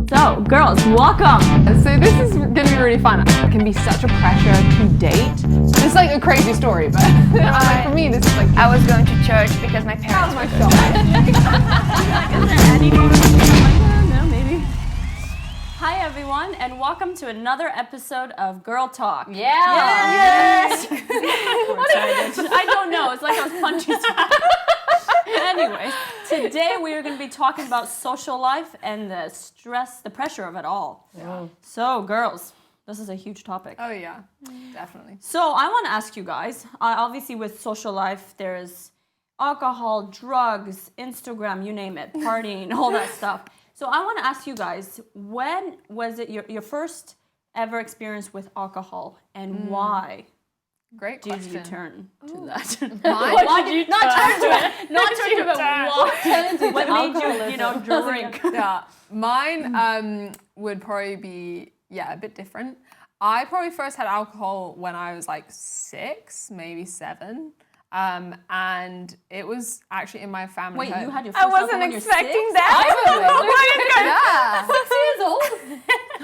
So, girls, welcome! So this is going to be really fun. It can be such a pressure to date. It's like a crazy story, but for me, this is like... I was going to church because my parents were going. No, maybe. Hi, everyone, and welcome to another episode of Girl Talk. Yeah! Yes! I don't know, it's like I was punching Anyways, today we are going to be talking about social life and the stress, the pressure of it all. Yeah. So, girls, this is a huge topic. Oh yeah, definitely. So I want to ask you guys, obviously with social life, there's alcohol, drugs, Instagram, you name it, partying, all that stuff. So I want to ask you guys, when was it your first ever experience with alcohol and why? Great Did question. you turn to that? Why did you not turn to it? Not turn to it. What made you, drink? Yeah, mine would probably be a bit different. I probably first had alcohol when I was like 6, maybe 7. And it was actually in my family Wait, home. you had your first I wasn't alcohol when expecting you're 6? that. Yeah. 6 years old?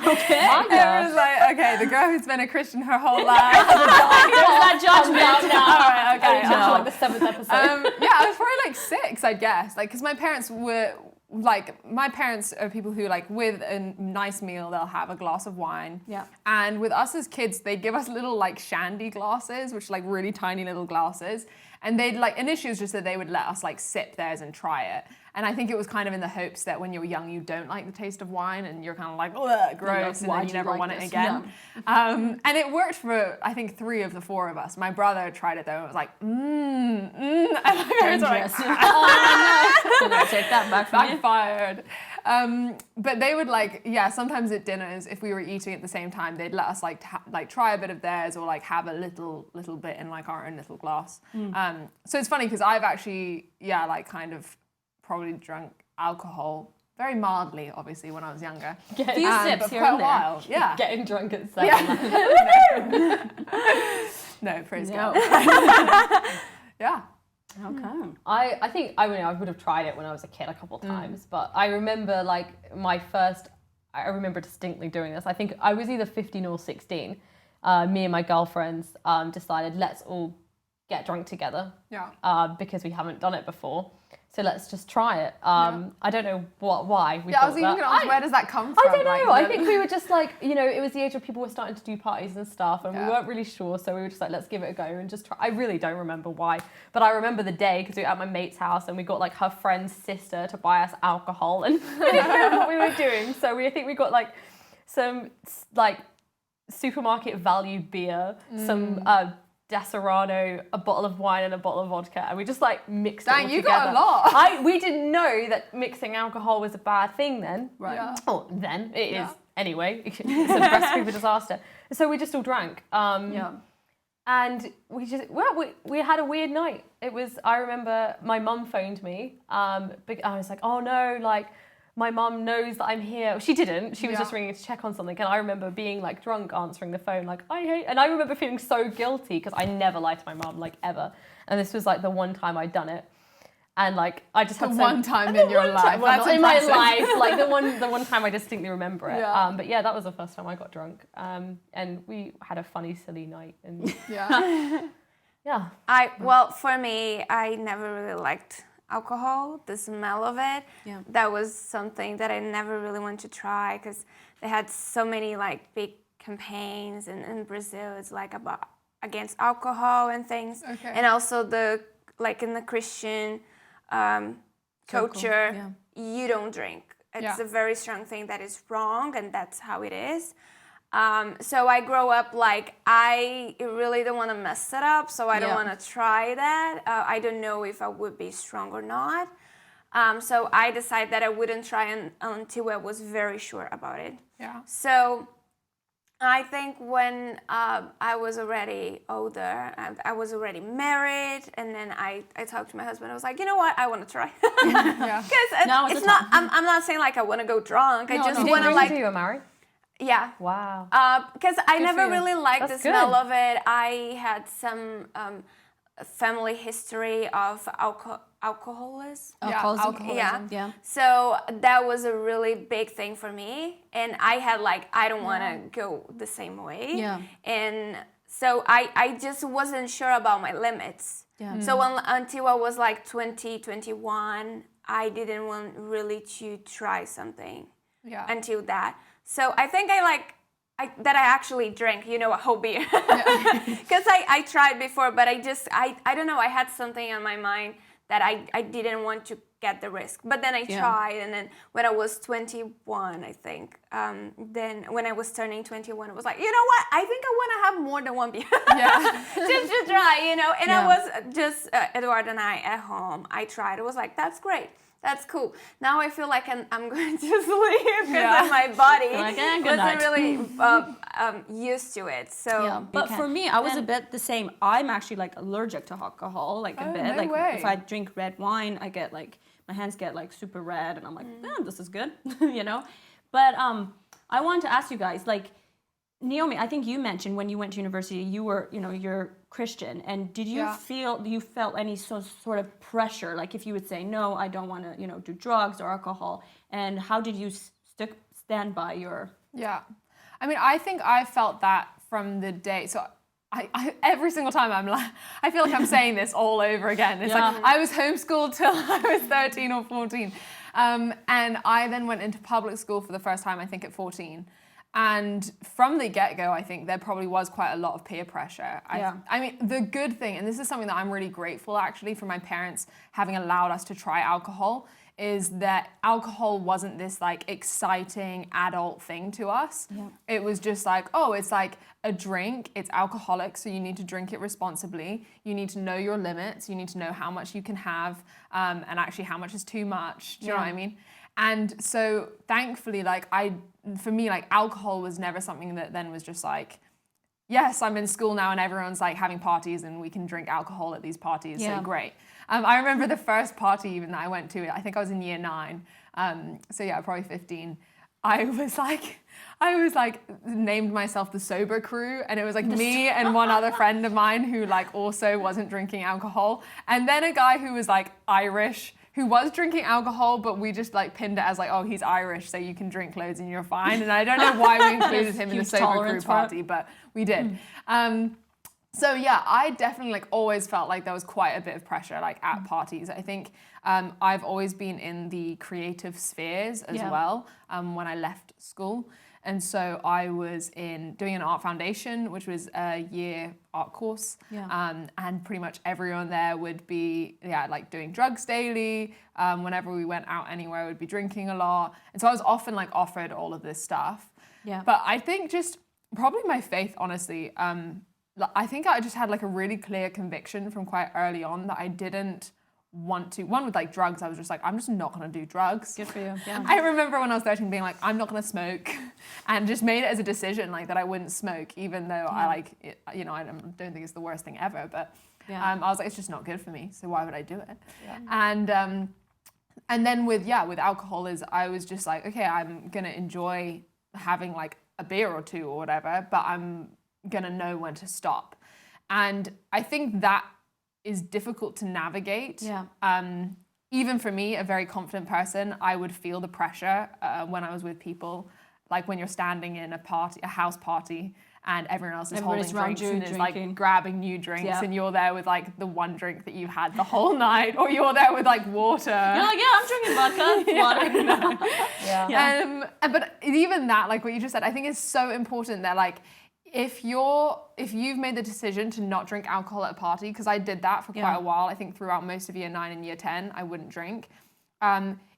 Okay. It was like, okay, the girl who's been a Christian her whole life. There's that judgment. All right, okay. Like the 7th episode. I was probably like 6, I guess. Like, because my parents were like, my parents are people who like with a nice meal they'll have a glass of wine. Yeah. And with us as kids, they'd give us little like shandy glasses, which are like really tiny little glasses. And they'd like, initially it was just that they would let us like sip theirs and try it. And I think it was kind of in the hopes that when you're young, you don't like the taste of wine and you're kind of like, ugh, gross, and then you never want it again. And it worked for, I think, 3 of the 4 of us. My brother tried it though and was like, And my parents were like, Oh no. Take that back from you. backfired. But they would like, sometimes at dinners, if we were eating at the same time, they'd let us like try a bit of theirs or like have a little bit in like our own little glass. So it's funny because I've actually, like kind of probably drunk alcohol very mildly, obviously, when I was younger. A few sips but here quite and a there. while. Yeah. Getting drunk at 7. No, praise God. Yeah. Okay. I think I would have tried it when I was a kid a couple of times, but I remember I remember distinctly doing this. I think I was either 15 or 16. Me and my girlfriends decided let's all get drunk together. Yeah. Because we haven't done it before. So let's just try it. I don't know why we I was even going to ask, where does that come from? I don't know. Like, I think we were just like, it was the age where people were starting to do parties and stuff, and we weren't really sure, so we were just like, let's give it a go and just try. I really don't remember why, but I remember the day because we were at my mate's house and we got like her friend's sister to buy us alcohol, and we didn't know what we were doing. So I think we got like some like supermarket value beer, some Deserrano, a bottle of wine and a bottle of vodka, and we just like mixed it all together. You got a lot. We didn't know that mixing alcohol was a bad thing then. Right. Yeah. Oh, then it is anyway. It's a recipe for disaster. So we just all drank. And we just we had a weird night. I remember my mum phoned me. I was like, oh no, like my mum knows that I'm here. She didn't. She was just ringing to check on something. And I remember being like drunk, answering the phone, like, and I remember feeling so guilty because I never lied to my mum, like ever. And this was like the one time I'd done it. And like, I just had one time in your life. Well, That's not in my impressive. life, like the one time I distinctly remember it. Yeah. But yeah, that was the first time I got drunk. And we had a funny, silly night. And Yeah. Well, for me, I never really liked alcohol, the smell of it. Yeah. That was something that I never really wanted to try because they had so many like big campaigns in Brazil. It's like about against alcohol and things. Okay. And also in the Christian culture, you don't drink. It's a very strong thing that is wrong, and that's how it is. So I grow up like I really don't want to mess it up, so I don't want to try that. I don't know if I would be strong or not. So I decided that I wouldn't try until I was very sure about it. Yeah. So I think when I was already older, I was already married, and then I talked to my husband. I was like, you know what, I want to try. Because it's not. I'm not saying like I want to go drunk. I just want to like. You were married? Yeah. Wow. Because I Good never for you. really liked That's the smell good. of it. I had some family history of alcoholism. Alcoholism. Yeah. So that was a really big thing for me. And I had like, I don't want to go the same way. Yeah. And so I just wasn't sure about my limits. Yeah. So until I was like 20, 21, I didn't want really to try something until that. So I think I actually drank, a whole beer. Because I tried before, but I don't know, I had something on my mind that I didn't want to get the risk. But then I tried, and then when I was 21, I think, then when I was turning 21, I was like, you know what? I think I want to have more than one beer. Just to try, And I was just, Eduardo and I at home, I tried. I was like, that's great. That's cool. Now I feel like I'm going to sleep because my body wasn't really used to it. So, but for me, I was a bit the same. I'm actually like allergic to alcohol, like a bit. No like way. if I drink red wine, I get like my hands get like super red, and I'm like, this is good, But I wanted to ask you guys, like, Naomi, I think you mentioned when you went to university, you were, you're Christian, and did you felt any sort of pressure, like if you would say, no, I don't want to, do drugs or alcohol, and how did you stand by your... Yeah. I mean, I think I felt that from the day, so I every single time I feel like I'm saying this all over again. It's like, I was homeschooled till I was 13 or 14. And I then went into public school for the first time, I think at 14. And from the get-go, I think there probably was quite a lot of peer pressure. I mean, the good thing, and this is something that I'm really grateful actually for my parents having allowed us to try alcohol, is that alcohol wasn't this like exciting adult thing to us. Yeah. It was just like, oh, it's like a drink, it's alcoholic, so you need to drink it responsibly. You need to know your limits. You need to know how much you can have, and actually how much is too much. Do you know what I mean? And so thankfully, for me, alcohol was never something that then was just like, yes, I'm in school now and everyone's like having parties and we can drink alcohol at these parties, so great. I remember the first party even that I went to, I think I was in year 9, so yeah, probably 15. I was named myself the sober crew, and it was like me and one other friend of mine who also wasn't drinking alcohol, and then a guy who was Irish, who was drinking alcohol, but we just pinned it as oh, he's Irish, so you can drink loads and you're fine. And I don't know why we included him in the sober crew party, but we did. So yeah, I definitely always felt like there was quite a bit of pressure at parties. I think I've always been in the creative spheres as well when I left school. And so I was doing an art foundation, which was a year art course. Yeah. And pretty much everyone there would be, doing drugs daily. Whenever we went out anywhere, we'd be drinking a lot. And so I was often offered all of this stuff. Yeah. But I think just probably my faith, honestly, I think I just had a really clear conviction from quite early on that I didn't want to. One with drugs, I was just I'm just not going to do drugs. Good for you. Yeah. I remember when I was 13 being I'm not going to smoke, and just made it as a decision that I wouldn't smoke, even though I I don't think it's the worst thing ever, but I was it's just not good for me, so why would I do it? Yeah. And then with alcohol I was just okay, I'm going to enjoy having a beer or two or whatever, but I'm going to know when to stop. And I think that is difficult to navigate. Yeah. Even for me, a very confident person, I would feel the pressure when I was with people, when you're standing in a house party, and everyone else is holding drinks and is grabbing new drinks, and you're there with the one drink that you've had the whole night, or you're there with water. You're I'm drinking vodka, water. Yeah. But even that, what you just said, I think is so important that if you've made the decision to not drink alcohol at a party, because I did that for quite a while, I think throughout most of year 9 and year 10, I wouldn't drink,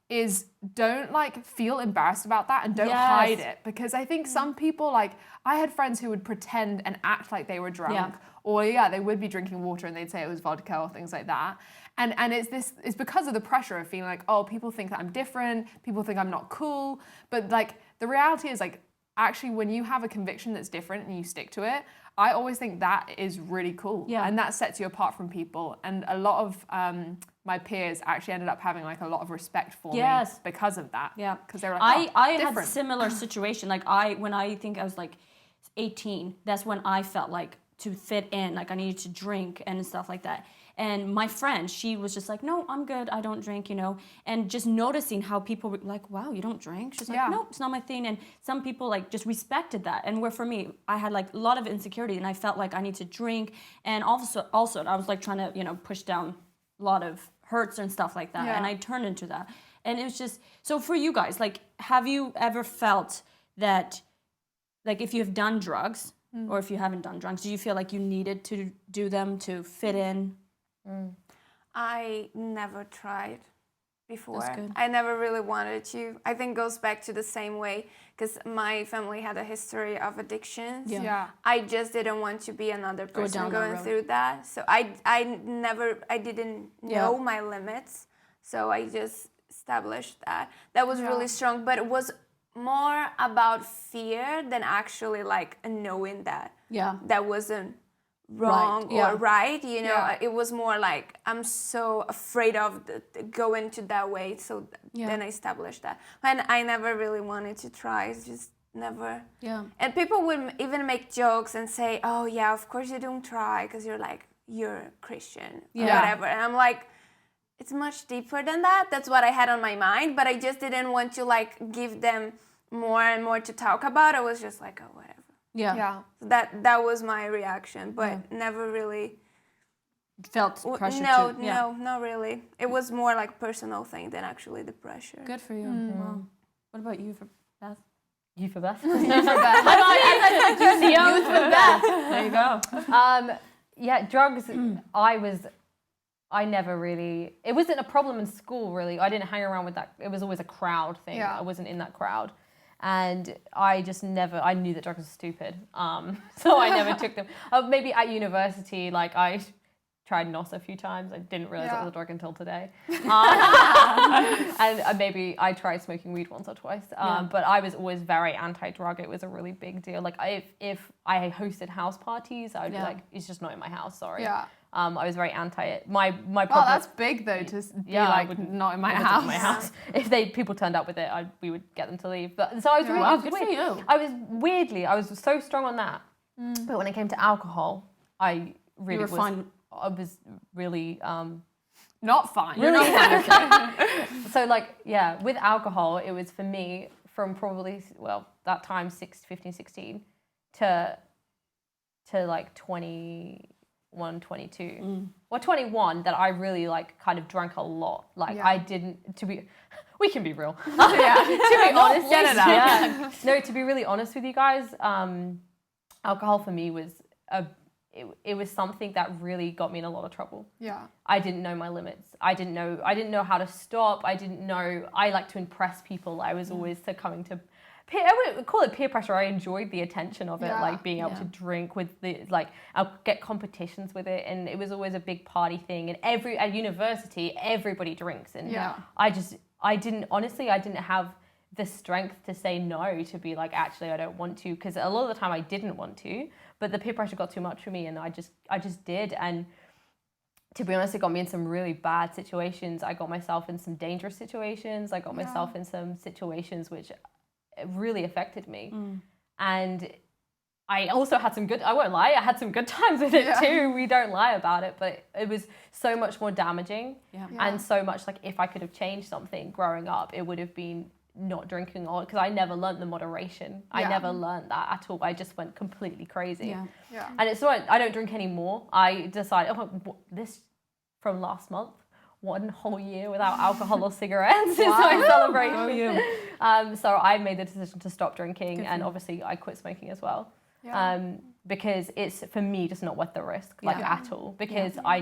is don't feel embarrassed about that, and don't hide it. Because I think some people, I had friends who would pretend and act like they were drunk, or they would be drinking water and they'd say it was vodka or things like that. And it's because of the pressure of feeling oh, people think that I'm different, people think I'm not cool. But the reality is actually, when you have a conviction that's different and you stick to it, I always think that is really cool. Yeah. And that sets you apart from people. And a lot of my peers actually ended up having a lot of respect for me because of that. Yeah. Because they were I had a similar situation. When I think I was 18, that's when I felt to fit in, I needed to drink and stuff like that. And my friend, she was just like, no, I'm good, I don't drink, you know. And just noticing how people were like, wow, you don't drink? She's like, no, it's not my thing. And some people like just respected that. And where for me, I had like a lot of insecurity and I felt like I need to drink. And also I was like trying to, you know, push down a lot of hurts and stuff like that. And I turned into that. And it was just, so for you guys, like, have you ever felt that, like, if you've done drugs or if you haven't done drugs, do you feel like you needed to do them to fit in? I never tried before. That's good. I never really wanted to. I think it goes back to the same way because my family had a history of addictions. Yeah. I just didn't want to be another person down that going road. through that. So I didn't know my limits. So I just established that. That was really strong, but it was more about fear than actually like knowing that that wasn't wrong or right, you know. It was more like I'm so afraid of going to that way, so then I established that. And I never really wanted to try, just never. And people would even make jokes and say, oh yeah, of course you don't try because you're Christian or whatever. And I'm like, it's much deeper than that. That's what I had on my mind, but I just didn't want to like give them more and more to talk about. I was just like, oh, whatever. So that was my reaction, but never really Felt pressure no, to... No, not really. It was more like personal thing than actually the pressure. Good for you. Wow. What about you, Beth? You for Beth. You for Beth. There you go. Yeah, drugs. I never really. It wasn't a problem in school, really. I didn't hang around with that. It was always a crowd thing. I wasn't in that crowd, and I just never. I knew that drugs were stupid, so I never took them. Maybe at university, like I tried NOS a few times. I didn't realize it was a drug until today. And maybe I tried smoking weed once or twice. But I was always very anti-drug. It was a really big deal. Like if I hosted house parties, I would be like, it's just not in my house. Sorry. I was very anti it. My problem. Oh, that's big though to be like not in my house. In my house. If people turned up with it, we would get them to leave. But so I was really good for you. I was so strong on that. But when it came to alcohol, I really fine. I was really not fine. You're not fine. Okay. So with alcohol, it was for me from probably that time 15, 16 to like 21, 22 or 21 that I really like kind of drank a lot. I didn't we can be real. To be honest, get it out. No, to be really honest with you guys, alcohol for me was it was something that really got me in a lot of trouble. I didn't know my limits. I didn't know how to stop. I didn't know. I like to impress people. I was always succumbing to peer, I would call it peer pressure. I enjoyed the attention of it, like being able to drink with I'll get competitions with it, and it was always a big party thing. And at university, everybody drinks, and I didn't have the strength to say no, to be like, actually, I don't want to, because a lot of the time I didn't want to, but the peer pressure got too much for me, and I just did. And to be honest, it got me in some really bad situations. I got myself in some dangerous situations. I got myself in some situations which really affected me. And I also had some I won't lie, I had some good times with it too. We don't lie about it, but it was so much more damaging. And so much like if I could have changed something growing up, it would have been not drinking all, because I never learned the moderation. I never learned that at all. I just went completely crazy. And it's why I don't drink anymore. I decided, this from last month, 1 whole year without alcohol or cigarettes is my celebration. So I made the decision to stop drinking, and obviously I quit smoking as well. Because it's, for me, just not worth the risk, at all. Because I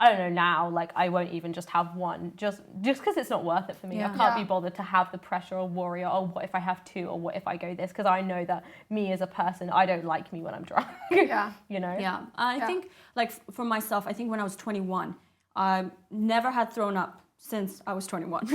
don't know now, like I won't even just have one, just because it's not worth it for me. I can't be bothered to have the pressure or worry, oh, what if I have 2, or what if I go this, because I know that me as a person, I don't like me when I'm drunk. You know? I think, like, for myself, I think when I was 21, I never had thrown up since I was 21.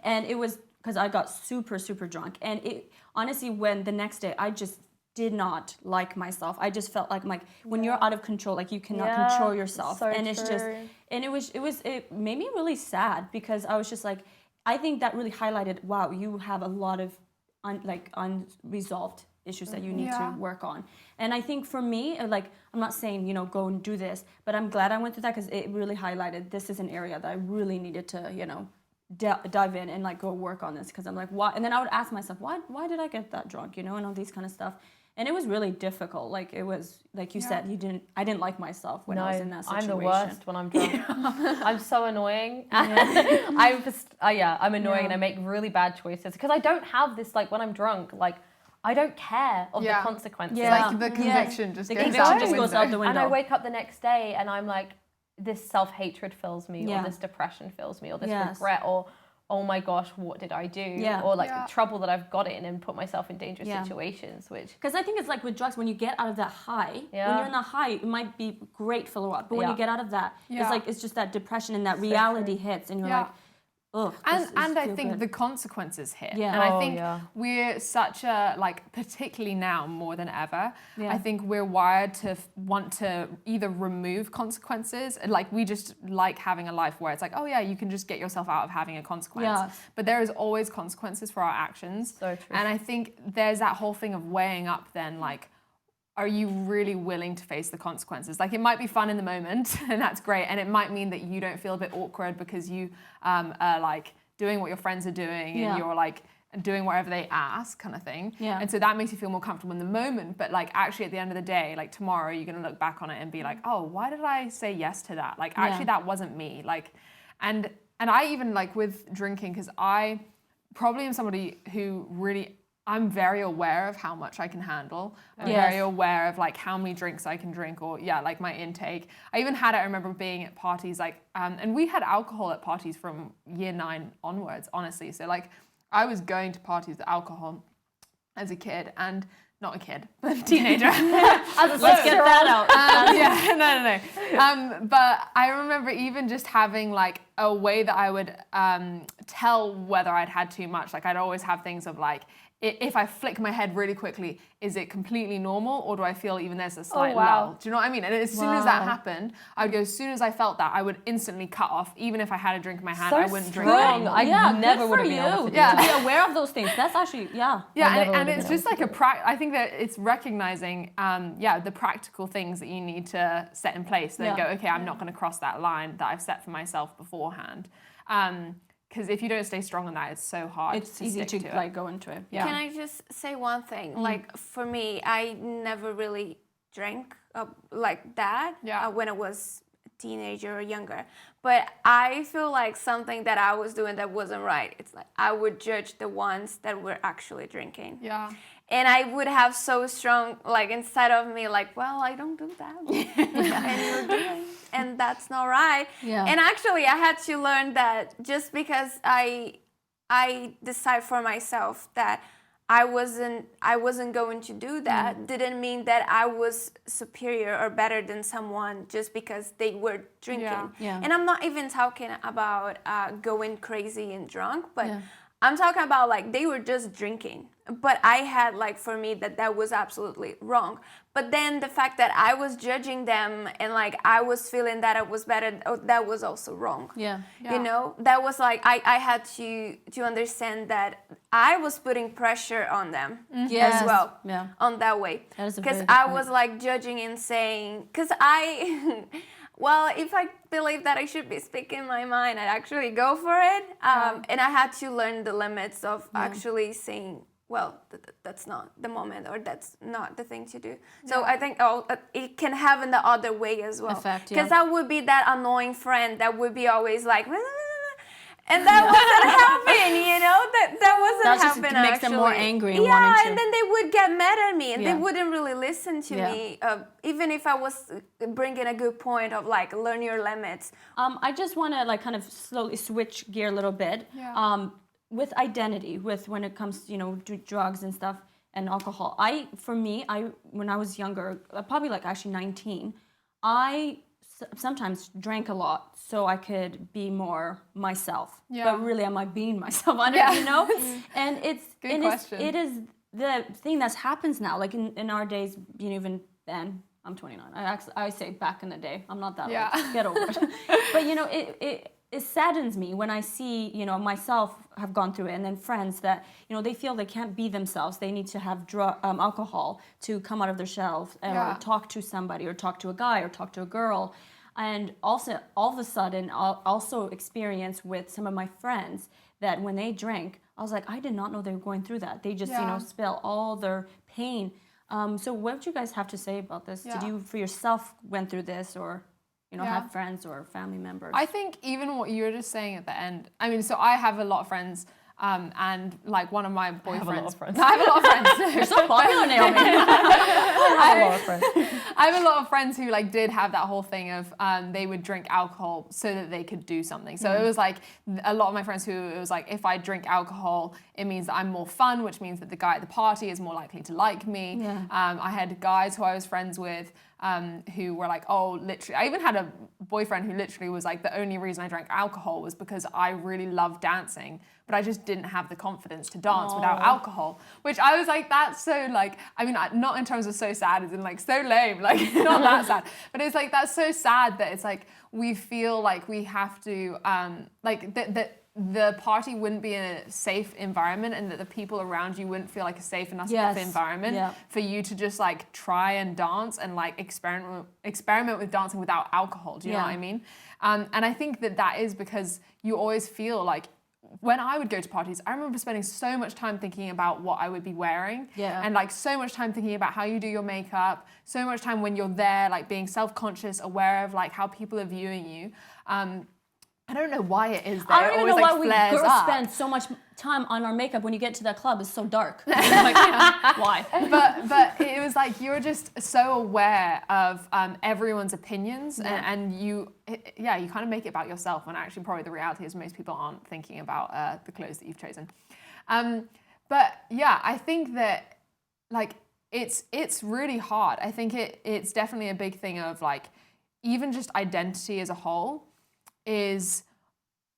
And it was because I got super, super drunk. And it honestly, when the next day, I just did not like myself. I just felt like when you're out of control, like you cannot control yourself. So and it's just, and it made me really sad, because I was just like, I think that really highlighted, wow, you have a lot of unresolved issues that you need to work on. And I think for me, like, I'm not saying, you know, go and do this, but I'm glad I went through that because it really highlighted this is an area that I really needed to, you know, dive in and like go work on this, because I'm like, why? And then I would ask myself, why did I get that drunk, you know, and all these kind of stuff. And it was really difficult. Like, it was, like you said, I didn't like myself when I was in that situation. I'm the worst when I'm drunk. I'm so annoying. I'm just, I'm annoying and I make really bad choices because I don't have this, like, when I'm drunk, like, I don't care of the consequences. Like the conviction just goes out the window. And I wake up the next day and I'm like, this self-hatred fills me, or this depression fills me, or this regret, or oh my gosh, what did I do? Or like the trouble that I've got in and put myself in dangerous situations, which... Because I think it's like with drugs, when you get out of that high, when you're in the high, it might be great for a while, but when you get out of that, it's like, it's just that depression and that reality hits and you're like, ugh. And I think the consequences hit. Yeah. And I think we're such a, like, particularly now more than ever, I think we're wired to want to either remove consequences. Like, we just like having a life where it's like, oh yeah, you can just get yourself out of having a consequence. Yes. But there is always consequences for our actions. So true. And I think there's that whole thing of weighing up then, like, are you really willing to face the consequences? Like, it might be fun in the moment, and that's great, and it might mean that you don't feel a bit awkward because you are like doing what your friends are doing, and you're like doing whatever they ask, kind of thing. Yeah. And so that makes you feel more comfortable in the moment. But like, actually, at the end of the day, like tomorrow, you're gonna look back on it and be like, oh, why did I say yes to that? Like, actually, that wasn't me. Like, and I even, like, with drinking, because I probably am somebody who really, I'm very aware of how much I can handle. I'm very aware of, like, how many drinks I can drink, or like my intake. I even had it, I remember being at parties, like, and we had alcohol at parties from year 9 onwards, honestly. So like, I was going to parties with alcohol as a kid, and not a kid, but a teenager. Let's get that out. No. But I remember even just having, like, a way that I would tell whether I'd had too much. Like, I'd always have things of, like, if I flick my head really quickly, is it completely normal, or do I feel even there's a slight lull? Do you know what I mean? And as soon as that happened, I would go, as soon as I felt that, I would instantly cut off. Even if I had a drink in my hand, I wouldn't drink anymore. I never would have been able to do that. To be aware of those things. That's actually, and it's just like I think that it's recognizing, the practical things that you need to set in place. Then go, okay, I'm not going to cross that line that I've set for myself beforehand. Because if you don't stay strong on that, it's so hard. It's easy to like go into it. Can I just say one thing? Like, for me, I never really drank like that when I was a teenager or younger. But I feel like something that I was doing that wasn't right. It's like I would judge the ones that were actually drinking. Yeah. And I would have so strong, like, inside of me, like, well, I don't do that. And you're doing, and that's not right. Yeah. And actually, I had to learn that just because I decide for myself that I wasn't going to do that didn't mean that I was superior or better than someone just because they were drinking. Yeah. And I'm not even talking about going crazy and drunk, but I'm talking about, like, they were just drinking. But I had, like, for me, that was absolutely wrong. But then the fact that I was judging them and, like, I was feeling that it was better, that was also wrong. Yeah. You know, that was like, I had to understand that I was putting pressure on them as well. Yeah. On that way. Because I was, like, judging and saying, because well, if I believe that I should be speaking my mind, I'd actually go for it. And I had to learn the limits of actually saying, well, that's not the moment, or that's not the thing to do. So I think it can have in the other way as well. Because I would be that annoying friend that would be always like, and that wasn't happening, you know? That wasn't happening. That just makes them more angry and wanting wanting to. And then they would get mad at me, and they wouldn't really listen to me, even if I was bringing a good point of, like, learn your limits. I just want to, like, kind of slowly switch gear a little bit. With identity, with when it comes to, you know, drugs and stuff and alcohol. When I was younger, probably like actually 19, I sometimes drank a lot so I could be more myself. But really, am I being myself? I don't, you know? And it is the thing that happens now. Like in our days, you know, even then, I'm 29. I say back in the day. I'm not that old. Get over it. But, you know, it saddens me when I see, you know, myself have gone through it, and then friends that, you know, they feel they can't be themselves. They need to have alcohol to come out of their shell, or talk to somebody, or talk to a guy, or talk to a girl. And also, all of a sudden, I'll also experience with some of my friends that when they drink, I was like, I did not know they were going through that. They just, you know, spill all their pain. So what do you guys have to say about this? Did you, for yourself, went through this, or, you know, have friends or family members? I think even what you were just saying at the end, I mean, so I have a lot of friends, and like one of my boyfriends. I have a lot of friends. You're so popular, Naomi. I have a lot of friends. I have a lot of friends who like did have that whole thing of they would drink alcohol so that they could do something. So it was like a lot of my friends who it was like, if I drink alcohol, it means that I'm more fun, which means that the guy at the party is more likely to like me. Yeah. I had guys who I was friends with who were like, oh, literally. I even had a boyfriend who literally was like, the only reason I drank alcohol was because I really loved dancing, but I just didn't have the confidence to dance without alcohol. Which I was like, that's so like, I mean, not in terms of so sad, as in like so lame, like not that sad, but it's like, that's so sad that it's like, we feel like we have to, like that the party wouldn't be in a safe environment, and that the people around you wouldn't feel like a safe enough environment for you to just like try and dance and like experiment with dancing without alcohol. Do you know what I mean? And I think that is because you always feel like, when I would go to parties, I remember spending so much time thinking about what I would be wearing, and like so much time thinking about how you do your makeup, so much time when you're there, like being self-conscious, aware of like how people are viewing you. I don't know why it is that I don't even know why we girls spend so much time on our makeup when you get to the club. It's so dark. Like, why? But it was like you're just so aware of everyone's opinions, and you kind of make it about yourself, when actually probably the reality is most people aren't thinking about the clothes that you've chosen. But yeah, I think that like it's really hard. I think it's definitely a big thing of like, even just identity as a whole is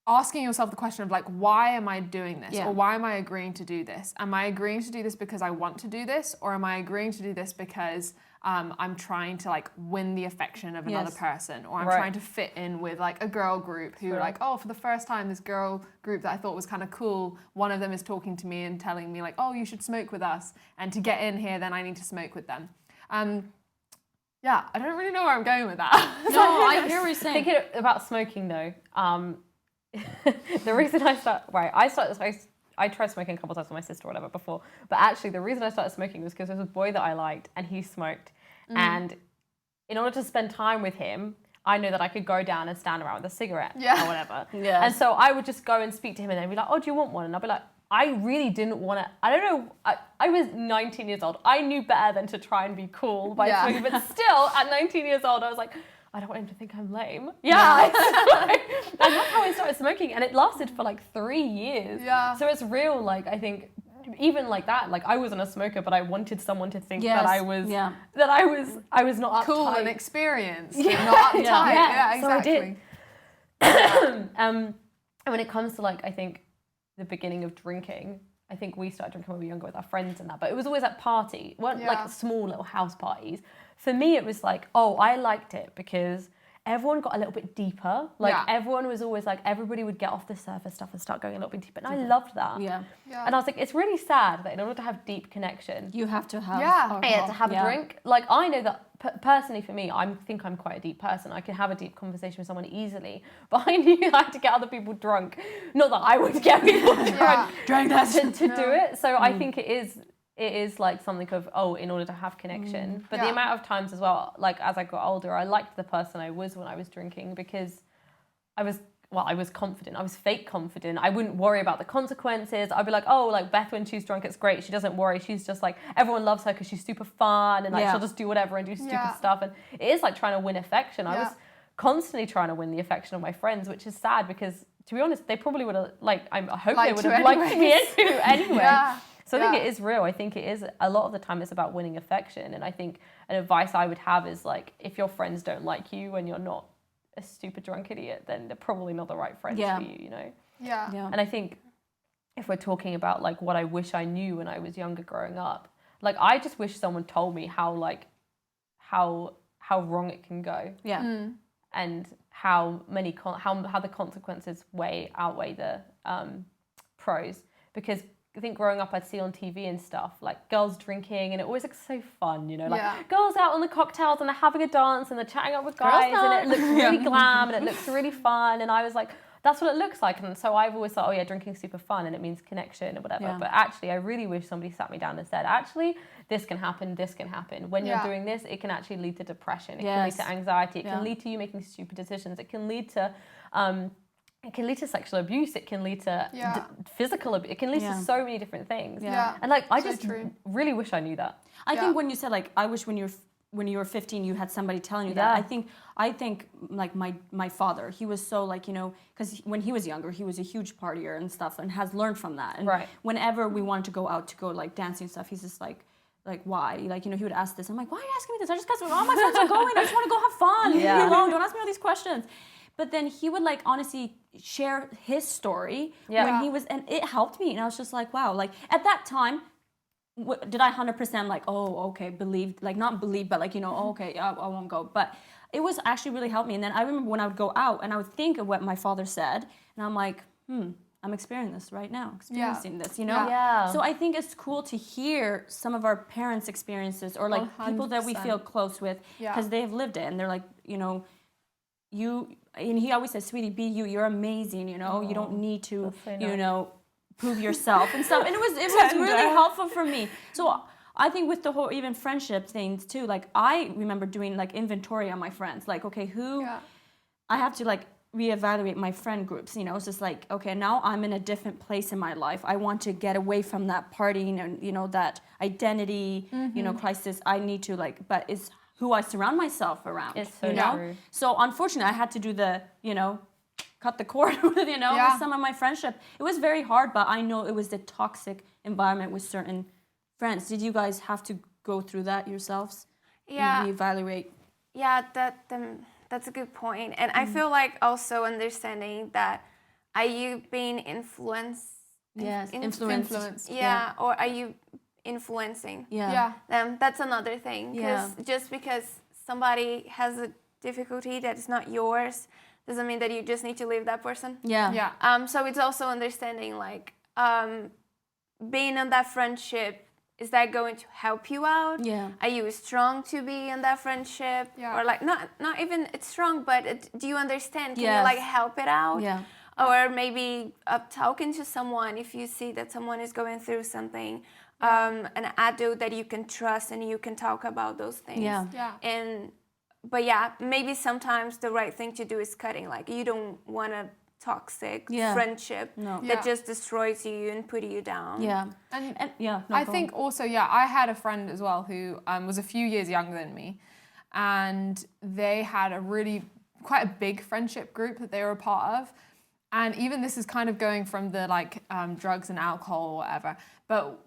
asking yourself the question of like, why am I doing this? Or why am I agreeing to do this? Am I agreeing to do this because I want to do this? Or am I agreeing to do this because I'm trying to like win the affection of another person? Or I'm trying to fit in with like a girl group who like, oh, for the first time, this girl group that I thought was kind of cool, one of them is talking to me and telling me like, oh, you should smoke with us. And to get in here, then I need to smoke with them. Yeah, I don't really know where I'm going with that. No, I hear what you're saying. Thinking about smoking though, the reason I tried smoking a couple times with my sister or whatever before, but actually the reason I started smoking was because there was a boy that I liked and he smoked. And in order to spend time with him, I know that I could go down and stand around with a cigarette or whatever. And so I would just go and speak to him, and then be like, oh, do you want one? And I'd be like, I really didn't want to, I don't know, I was 19 years old. I knew better than to try and be cool by smoking, but still, at 19 years old, I was like, I don't want him to think I'm lame. And that's how I started smoking, and it lasted for like 3 years. So it's real, like, I think, even like that, like I wasn't a smoker, but I wanted someone to think that I was, that I was not cool uptight. and experienced, and not uptight. Yeah, exactly. So I did. And when it comes to like, I think, the beginning of drinking, I think we started drinking when we were younger with our friends and that, but it was always at party, like small little house parties. For me, it was like, oh, I liked it because everyone got a little bit deeper. Like everyone was always like, everybody would get off the surface stuff and start going a little bit deeper. And I loved that. And I was like, it's really sad that in order to have deep connection, you have to have to have a drink. Like I know that personally for me, I think I'm quite a deep person. I can have a deep conversation with someone easily, but I knew I had to get other people drunk. Not that I would get people drunk to do it. So I think it is like something of, oh, in order to have connection. But the amount of times as well, like as I got older, I liked the person I was when I was drinking because I was confident. I was fake confident. I wouldn't worry about the consequences. I'd be like, oh, like Beth, when she's drunk, it's great. She doesn't worry. She's just like, everyone loves her because she's super fun and like she'll just do whatever and do stupid stuff. And it is like trying to win affection. I was constantly trying to win the affection of my friends, which is sad because, to be honest, they probably would have, like, I hope they would have liked me anyway. So I think it is real. I think it is, a lot of the time it's about winning affection. And I think an advice I would have is like, if your friends don't like you when you're not a stupid drunk idiot, then they're probably not the right friends for you, you know? And I think if we're talking about like what I wish I knew when I was younger growing up, like I just wish someone told me how wrong it can go. And how the consequences outweigh the pros. Because I think growing up, I'd see on TV and stuff like girls drinking, and it always looks so fun, you know, like girls out on the cocktails and they're having a dance and they're chatting up with guys, and it looks really glam and it looks really fun. And I was like, that's what it looks like. And so I've always thought, oh yeah, drinking's super fun and it means connection or whatever. But actually, I really wish somebody sat me down and said, actually, this can happen. When you're doing this, it can actually lead to depression. It can lead to anxiety. It can lead to you making stupid decisions. It can lead to sexual abuse. It can lead to physical abuse. It can lead to so many different things. And like, I just really wish I knew that. I think when you said like, I wish when you were 15, you had somebody telling you that. I think like my father, he was so like, you know, because when he was younger, he was a huge partier and stuff, and has learned from that. And whenever we wanted to go out to go like dancing and stuff, he's just like why? Like, you know, he would ask this. I'm like, why are you asking me this? I just got all my friends are going. I just want to go have fun. Leave me alone. Don't ask me all these questions. But then he would like honestly share his story when he was, and it helped me. And I was just like, wow. Like at that time, did I 100% like, oh, okay, believed, like not believe, but like, you know, oh, okay, I won't go. But it was actually really helped me. And then I remember when I would go out and I would think of what my father said, and I'm like, I'm experiencing this right now, this, you know? So I think it's cool to hear some of our parents' experiences, or like 100%. People that we feel close with, because they have lived it, and they're like, you know, and he always says, sweetie, be you, you're amazing, you know, you don't need to, you know, prove yourself and stuff. And it was really helpful for me. So I think with the whole even friendship things too, like I remember doing like inventory on my friends, like, okay, I have to like reevaluate my friend groups, you know. It's just like, okay, now I'm in a different place in my life. I want to get away from that partying and, you know, that identity, you know, crisis. I need to like, but it's who I surround myself around, it's so you know? True. So unfortunately I had to do the, you know, cut the cord with, you know, with some of my friendship. It was very hard, but I know it was the toxic environment with certain friends. Did you guys have to go through that yourselves? Yeah. And reevaluate? Yeah, that's a good point. And I feel like also understanding that, are you being influenced? Yes, influenced. Yeah, or are you influencing them? That's another thing. Because just because somebody has a difficulty that is not yours doesn't mean that you just need to leave that person. So it's also understanding like being in that friendship, is that going to help you out? Are you strong to be in that friendship? Or like not even it's strong, but do you understand? Can you like help it out? Or maybe talking to someone if you see that someone is going through something, an adult that you can trust and you can talk about those things. But maybe sometimes the right thing to do is cutting. Like you don't want a toxic friendship that just destroys you and put you down. I think also, I had a friend as well who was a few years younger than me, and they had quite a big friendship group that they were a part of. And even this is kind of going from the like drugs and alcohol or whatever, but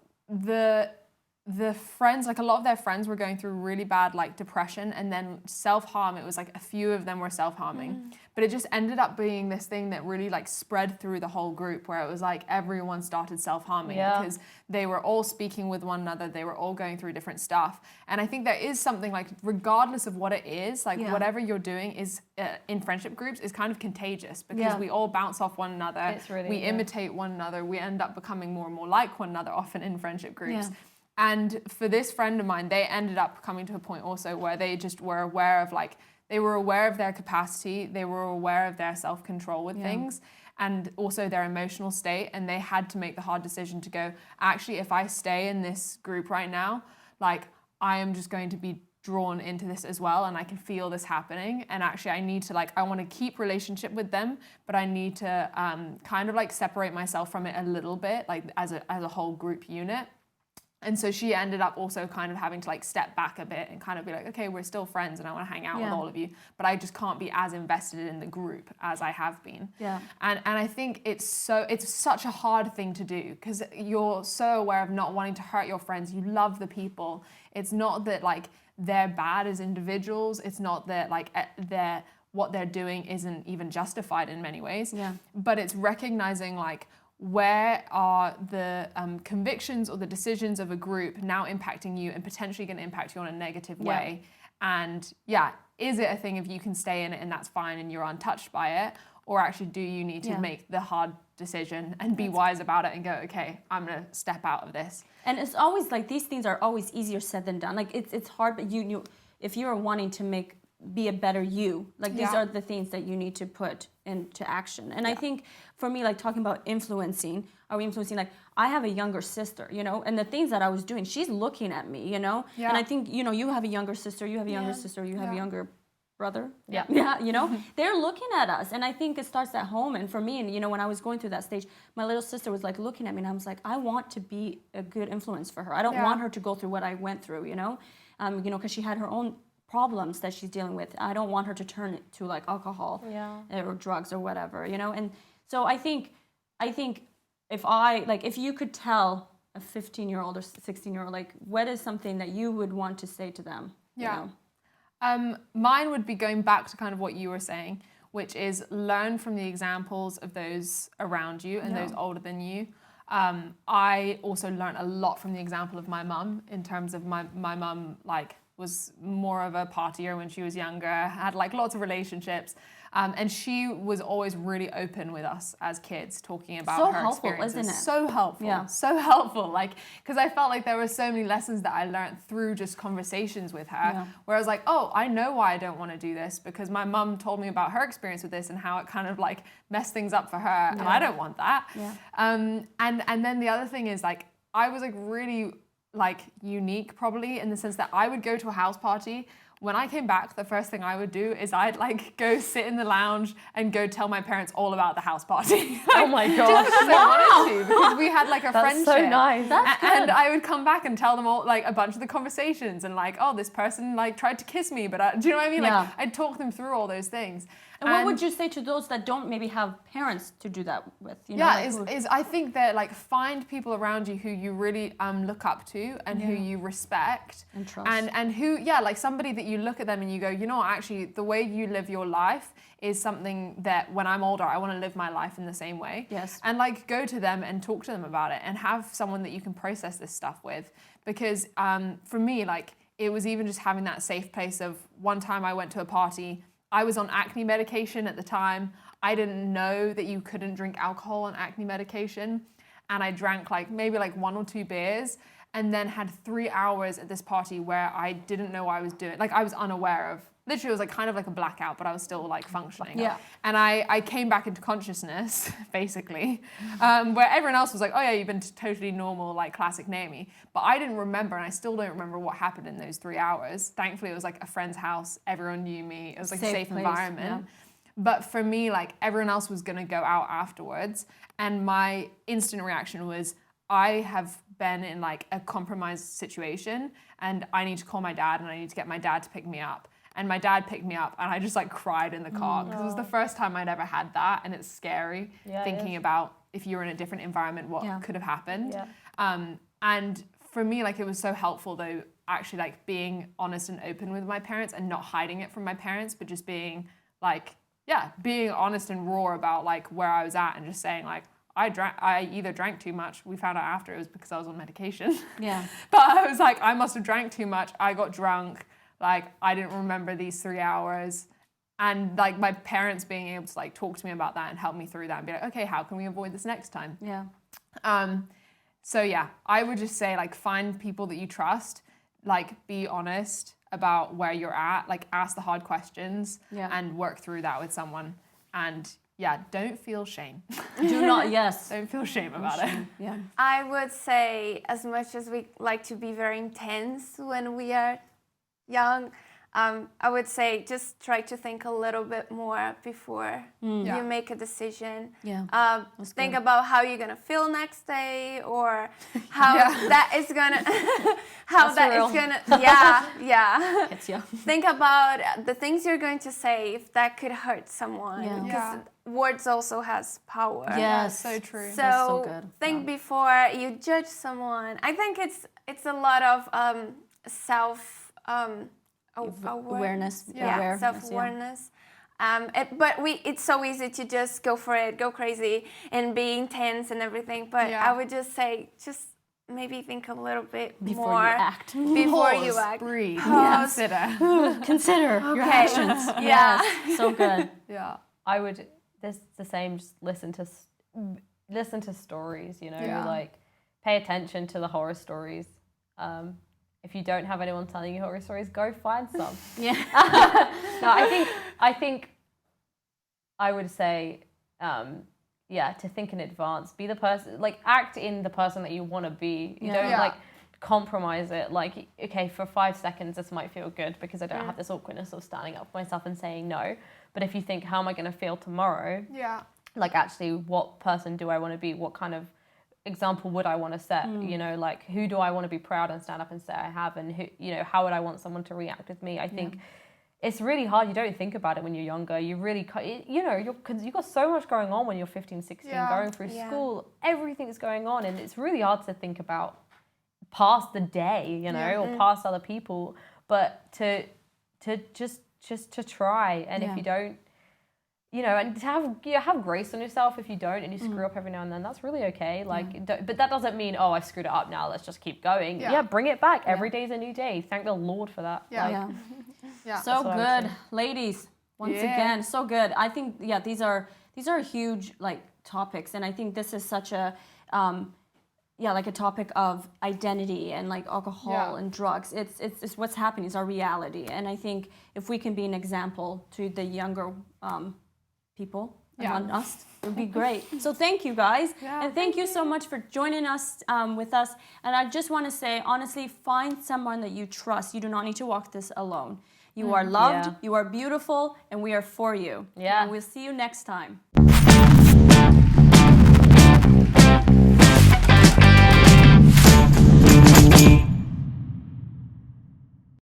the friends, like a lot of their friends were going through really bad like depression and then self-harm. It was like a few of them were self-harming, but it just ended up being this thing that really like spread through the whole group, where it was like everyone started self-harming because they were all speaking with one another. They were all going through different stuff. And I think there is something like, regardless of what it is, like whatever you're doing is in friendship groups is kind of contagious, because we all bounce off one another. We imitate one another. We end up becoming more and more like one another often in friendship groups. And for this friend of mine, they ended up coming to a point also where they just were aware of like, they were aware of their capacity, they were aware of their self-control with things, and also their emotional state. And they had to make the hard decision to go, actually, if I stay in this group right now, like I am just going to be drawn into this as well, and I can feel this happening. And actually I need to like, I want to keep relationship with them, but I need to kind of like separate myself from it a little bit, like as a whole group unit. And so she ended up also kind of having to like step back a bit and kind of be like, okay, we're still friends and I want to hang out with all of you, but I just can't be as invested in the group as I have been. And I think it's such a hard thing to do, because you're so aware of not wanting to hurt your friends. You love the people. It's not that like they're bad as individuals. It's not that like what they're doing isn't even justified in many ways. But it's recognizing like, where are the convictions or the decisions of a group now impacting you and potentially going to impact you on a negative way? And yeah, is it a thing if you can stay in it and that's fine and you're untouched by it? Or actually do you need to make the hard decision and be wise about it and go, okay, I'm going to step out of this. And it's always like, these things are always easier said than done. Like it's hard, but you if you're wanting to be a better you, like these are the things that you need to put into action. And I think for me, like talking about influencing, like I have a younger sister, you know, and the things that I was doing, she's looking at me, you know, and I think, you know, you have a younger sister, you have a younger sister, you have a younger brother. Yeah, you know, they're looking at us. And I think it starts at home. And for me, and you know, when I was going through that stage, my little sister was like looking at me and I was like, I want to be a good influence for her. I don't want her to go through what I went through, you know, because she had her own problems that she's dealing with. I don't want her to turn it to like alcohol or drugs or whatever, you know. And so I think if you could tell a 15-year-old or 16-year-old, like what is something that you would want to say to them? You know? Mine would be going back to kind of what you were saying, which is learn from the examples of those around you and those older than you. I also learned a lot from the example of my mum, in terms of my mum, like, was more of a partier when she was younger, had like lots of relationships, and she was always really open with us as kids, talking about her experiences. Isn't it? So helpful, so helpful. Like, because I felt like there were so many lessons that I learned through just conversations with her, where I was like, oh, I know why I don't want to do this, because my mum told me about her experience with this and how it kind of like messed things up for her, and I don't want that. And then the other thing is, like, I was like really like unique probably in the sense that I would go to a house party. When I came back, the first thing I would do is I'd like go sit in the lounge and go tell my parents all about the house party. Oh my gosh. Just because I wanted to, because we had like a friendship. That's so nice. And I would come back and tell them all like a bunch of the conversations and like, oh, this person like tried to kiss me, but do you know what I mean? Like I'd talk them through all those things. And what would you say to those that don't maybe have parents to do that with? You know, I think that like find people around you who you really look up to and who you respect and trust, and who like somebody that you look at them and you go, you know what, actually the way you live your life is something that when I'm older I want to live my life in the same way. Yes. And like go to them and talk to them about it and have someone that you can process this stuff with, because for me, like, it was even just having that safe place of one time I went to a party. I was on acne medication at the time. I didn't know that you couldn't drink alcohol on acne medication. And I drank like maybe like 1 or 2 beers and then had 3 hours at this party where I didn't know what I was doing. Like I was unaware of, literally it was like kind of like a blackout, but I was still like functioning. Yeah. And I came back into consciousness, basically, where everyone else was like, oh yeah, you've been totally normal, like classic Naomi. But I didn't remember, and I still don't remember what happened in those 3 hours. Thankfully, it was like a friend's house. Everyone knew me. It was like a safe environment. Yeah. But for me, like everyone else was going to go out afterwards. And my instant reaction was, I have been in like a compromised situation and I need to call my dad and I need to get my dad to pick me up. And my dad picked me up and I just like cried in the car because it was the first time I'd ever had that, and it's scary thinking about if you were in a different environment, what could have happened. Yeah. And for me, like, it was so helpful though, actually like being honest and open with my parents and not hiding it from my parents, but just being like, being honest and raw about like where I was at and just saying like, I either drank too much. We found out after it was because I was on medication. Yeah. But I was like, I must have drank too much. I got drunk. Like, I didn't remember these 3 hours. And like my parents being able to like talk to me about that and help me through that and be like, okay, how can we avoid this next time? Yeah. So yeah, I would just say like find people that you trust, like be honest about where you're at, like ask the hard questions and work through that with someone. And yeah, don't feel shame. Do not, Don't feel shame about it. Yeah. I would say, as much as we like to be very intense when we are young, I would say just try to think a little bit more before you make a decision. Yeah. Think about how you're gonna feel next day, or how that is gonna, It's you. Think about the things you're going to say if that could hurt someone. Because words also has power. Yes, so true. So, that's so good. Think before you judge someone. I think it's a lot of awareness. Self-awareness. But it's so easy to just go for it, go crazy, and be intense and everything. But I would just say, just maybe think a little bit Before more you act. before you Pause, act. breathe, Pause. consider. Consider your Okay. actions. Yeah. Yes, so good. Yeah. I would. This the same. Just listen to stories. You know, Yeah. like pay attention to the horror stories. If you don't have anyone telling you horror stories, go find some. Yeah. No, I think I would say, to think in advance. Be the person, like act in the person that you want to be. You don't Yeah. like compromise it. Like, okay, for 5 seconds, this might feel good because I don't have this awkwardness of standing up for myself and saying no. But if you think, how am I going to feel tomorrow? Yeah. Like, actually, what person do I want to be? What kind of example would I want to set? You know, like, who do I want to be proud and stand up and say I have? And who, you know, how would I want someone to react with me? I think it's really hard. You don't think about it when you're younger. You really, you know, you've got so much going on when you're 15, 16, going through school. Everything's going on. And it's really hard to think about past the day, you know, or past other people. But to just to try. And if you don't, you know, and to have grace on yourself if you don't and you screw up every now and then, that's really okay. Like, but that doesn't mean, oh, I screwed it up now, let's just keep going. Yeah, bring it back. Every day's a new day. Thank the Lord for that. Yeah. Like, Yeah. So what I would good, ladies. Once Yeah. again, so good. I think these are huge like topics, and I think this is such a like a topic of identity and like alcohol and drugs. It's what's happening. It's our reality, and I think if we can be an example to the younger people around us, it would be great. So thank you guys, and thank you so much for joining us with us. And I just want to say, honestly, find someone that you trust. You do not need to walk this alone. You are loved, you are beautiful, and we are for you. Yeah. And we'll see you next time.